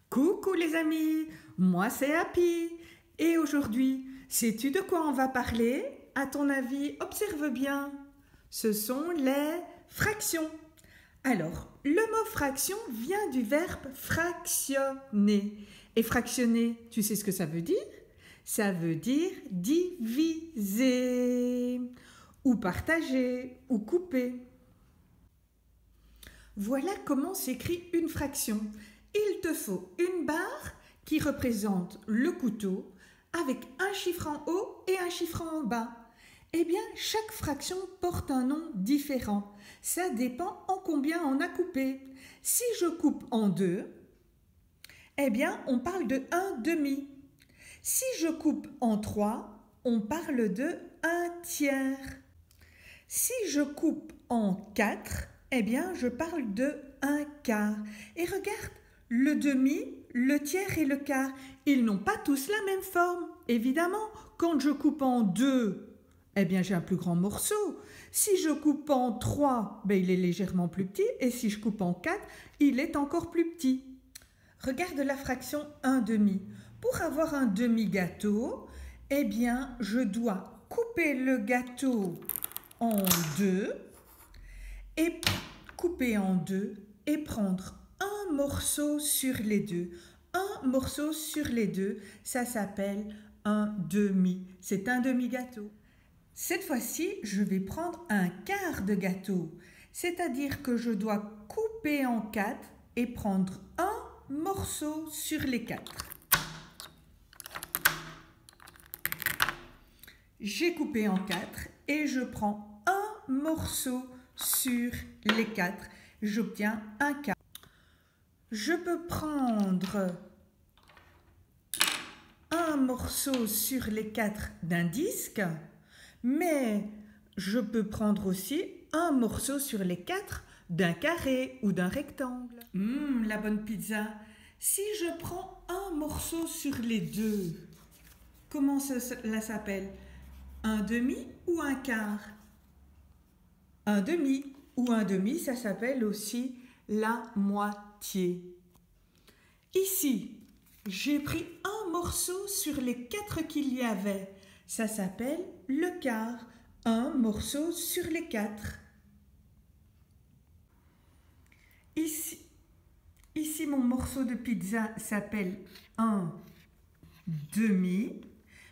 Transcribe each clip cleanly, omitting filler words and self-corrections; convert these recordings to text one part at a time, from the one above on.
Coucou les amis, moi c'est Happy et aujourd'hui, sais-tu de quoi on va parler? À ton avis, observe bien. Ce sont les fractions. Alors, le mot fraction vient du verbe fractionner. Et fractionner, tu sais ce que ça veut dire? Ça veut dire diviser, ou partager, ou couper. Voilà comment s'écrit une fraction. Il te faut une barre qui représente le couteau avec un chiffre en haut et un chiffre en bas. Eh bien, chaque fraction porte un nom différent. Ça dépend en combien on a coupé. Si je coupe en 2, eh bien, on parle de 1/2. Si je coupe en 3, on parle de 1/3. Si je coupe en 4, eh bien, je parle de 1/4. Et regarde, le demi, le tiers et le quart, ils n'ont pas tous la même forme. Évidemment, quand je coupe en 2, eh bien, j'ai un plus grand morceau. Si je coupe en 3, ben, il est légèrement plus petit. Et si je coupe en 4, il est encore plus petit. Regarde la fraction 1/2. Pour avoir un demi-gâteau, eh bien, je dois couper le gâteau en 2 et couper en 2 et prendre un morceau sur les deux. Un morceau sur les deux, ça s'appelle un demi. C'est un demi-gâteau. Cette fois-ci, je vais prendre un quart de gâteau. C'est-à-dire que je dois couper en 4 et prendre un morceau sur les 4. J'ai coupé en 4 et je prends un morceau sur les 4. J'obtiens un quart. Je peux prendre un morceau sur les 4 d'un disque, mais je peux prendre aussi un morceau sur les 4 d'un carré ou d'un rectangle. La bonne pizza. Si je prends un morceau sur les deux, comment cela s'appelle? Un demi ou un quart? Un demi ou un demi, ça s'appelle aussi la moitié. Ici, j'ai pris un morceau sur les 4 qu'il y avait. Ça s'appelle le quart. Un morceau sur les 4. Ici, mon morceau de pizza s'appelle un demi.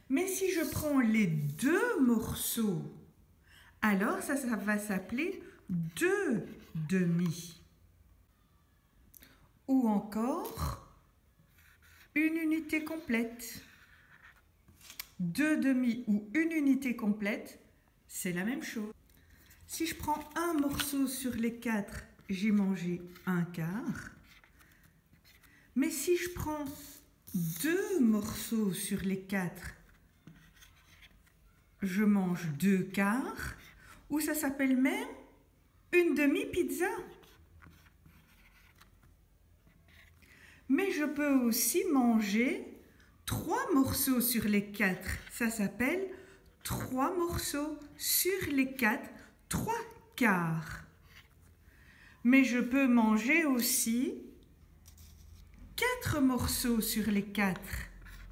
Mais si je prends les 2 morceaux, alors ça va s'appeler 2 demi. Ou encore une unité complète. 2 demi ou une unité complète, c'est la même chose. Si je prends un morceau sur les 4, j'ai mangé un quart. Mais si je prends 2 morceaux sur les 4, je mange 2 quarts, ou ça s'appelle même une demi-pizza. Mais je peux aussi manger 3 morceaux sur les 4. Ça s'appelle 3 morceaux sur les 4, 3 quarts. Mais je peux manger aussi 4 morceaux sur les 4.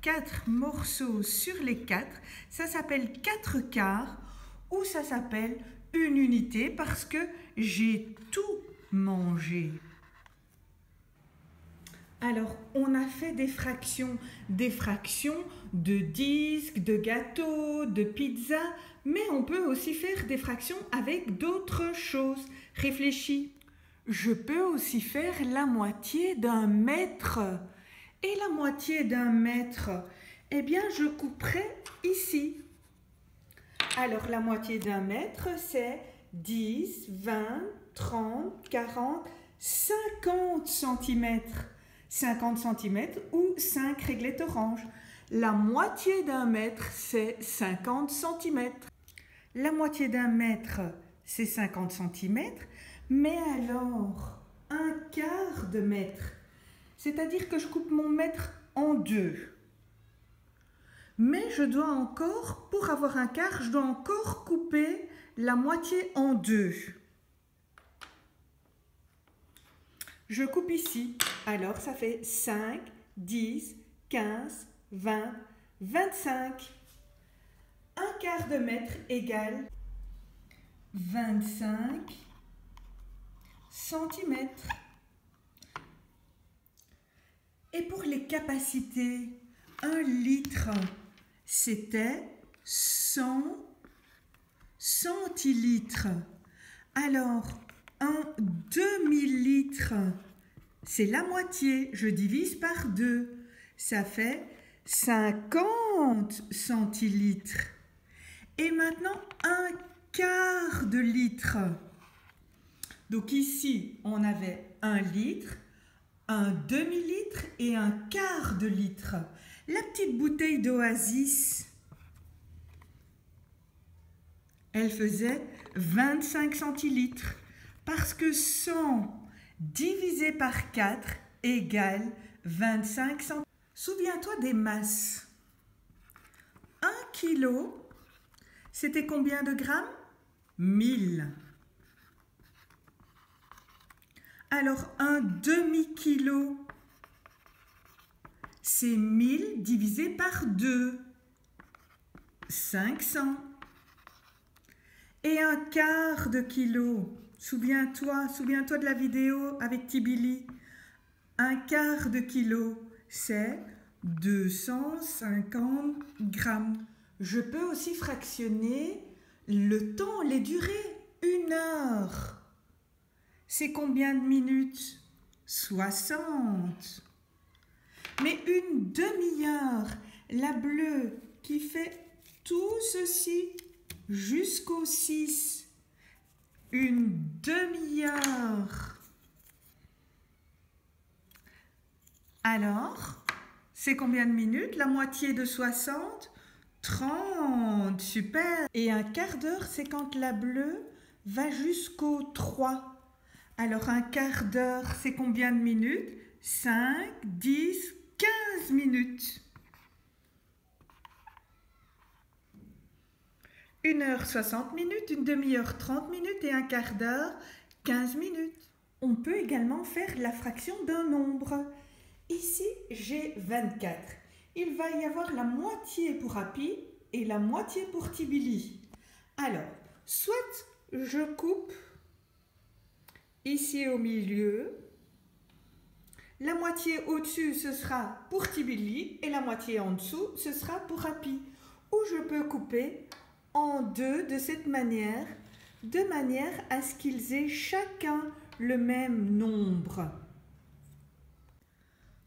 4 morceaux sur les 4, ça s'appelle 4 quarts ou ça s'appelle une unité parce que j'ai tout mangé. Alors, on a fait des fractions de disques, de gâteaux, de pizza, mais on peut aussi faire des fractions avec d'autres choses. Réfléchis. Je peux aussi faire la moitié d'un mètre. Et la moitié d'un mètre, eh bien, je couperai ici. Alors, la moitié d'un mètre, c'est 10, 20, 30, 40, 50 cm. 50 cm ou 5 réglettes oranges. La moitié d'un mètre, c'est 50 cm. La moitié d'un mètre, c'est 50 cm. Mais alors, un quart de mètre, c'est-à-dire que je coupe mon mètre en 2. Mais je dois encore, pour avoir un quart, je dois encore couper la moitié en 2. Je coupe ici. Alors, ça fait 5, 10, 15, 20, 25. Un quart de mètre égale 25 centimètres. Et pour les capacités, 1 litre, c'était 100 centilitres. Alors, un demi-litre, c'est la moitié. Je divise par 2. Ça fait 50 centilitres. Et maintenant, un quart de litre. Donc ici, on avait 1 litre, un demi-litre et un quart de litre. La petite bouteille d'Oasis, elle faisait 25 centilitres parce que 100 divisé par 4 égale 25 centilitres. Souviens-toi des masses. 1 kilo, c'était combien de grammes? 1000. Alors, un demi-kilo, c'est 1000 divisé par 2. 500. Et un quart de kilo, souviens-toi de la vidéo avec Tibili. Un quart de kilo, c'est 250 grammes. Je peux aussi fractionner le temps, les durées. 1 heure. C'est combien de minutes? 60. Mais une demi-heure, la bleue qui fait tout ceci jusqu'au 6. Une demi-heure. Alors, c'est combien de minutes? La moitié de 60? 30. Super. Et un quart d'heure, c'est quand la bleue va jusqu'au 3. Alors, un quart d'heure, c'est combien de minutes? 5, 10, 15 minutes. 1 heure, 60 minutes, une demi-heure, 30 minutes et un quart d'heure, 15 minutes. On peut également faire la fraction d'un nombre. Ici, j'ai 24. Il va y avoir la moitié pour Happy et la moitié pour Tibili. Alors, soit je coupe ici au milieu, la moitié au-dessus ce sera pour Tibili et la moitié en dessous ce sera pour Happy. Ou je peux couper en deux de cette manière, de manière à ce qu'ils aient chacun le même nombre.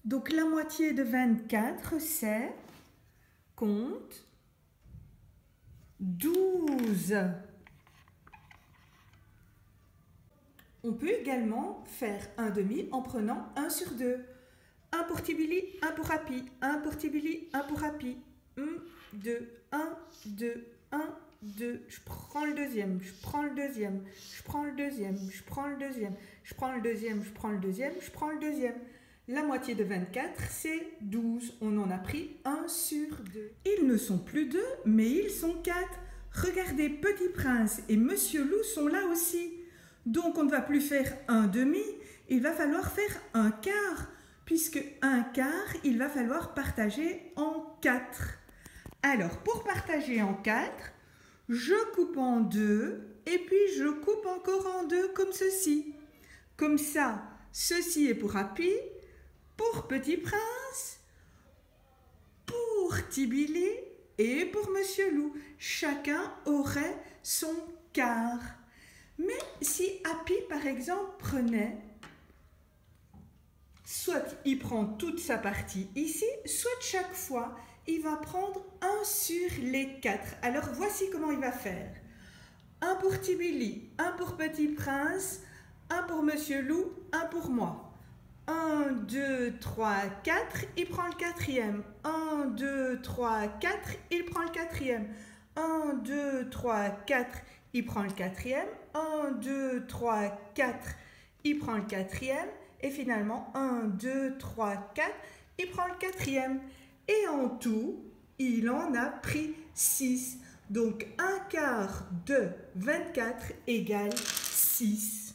Donc la moitié de 24 c'est, compte, 12. On peut également faire un demi en prenant 1 sur 2. 1 pour Tibili, 1 pour Happy, 1 pour Tibili, 1 pour Happy. 1, 2, 1, 2, 1, 2. Je prends le deuxième, je prends le deuxième, je prends le deuxième, je prends le deuxième, je prends le deuxième, je prends le deuxième, je prends le deuxième. La moitié de 24, c'est 12. On en a pris 1 sur 2. Ils ne sont plus 2, mais ils sont 4. Regardez, Petit Prince et Monsieur Loup sont là aussi. Donc, on ne va plus faire un demi, il va falloir faire un quart, puisque un quart, il va falloir partager en 4. Alors, pour partager en 4, je coupe en 2, et puis je coupe encore en 2 comme ceci. Comme ça, ceci est pour Happy, pour Petit Prince, pour Tibili et pour Monsieur Loup. Chacun aurait son quart. Mais si Happy, par exemple, prenait, soit il prend toute sa partie ici, soit chaque fois, il va prendre 1 sur les 4. Alors, voici comment il va faire. 1 pour Tibili, 1 pour Petit Prince, 1 pour Monsieur Loup, 1 pour moi. 1, 2, 3, 4, il prend le quatrième. 1, 2, 3, 4, il prend le quatrième. 1, 2, 3, 4, il prend le quatrième. 1, 2, 3, 4, il prend le quatrième. Et finalement, 1, 2, 3, 4, il prend le quatrième. Et en tout, il en a pris 6. Donc, un quart de 24 égale 6.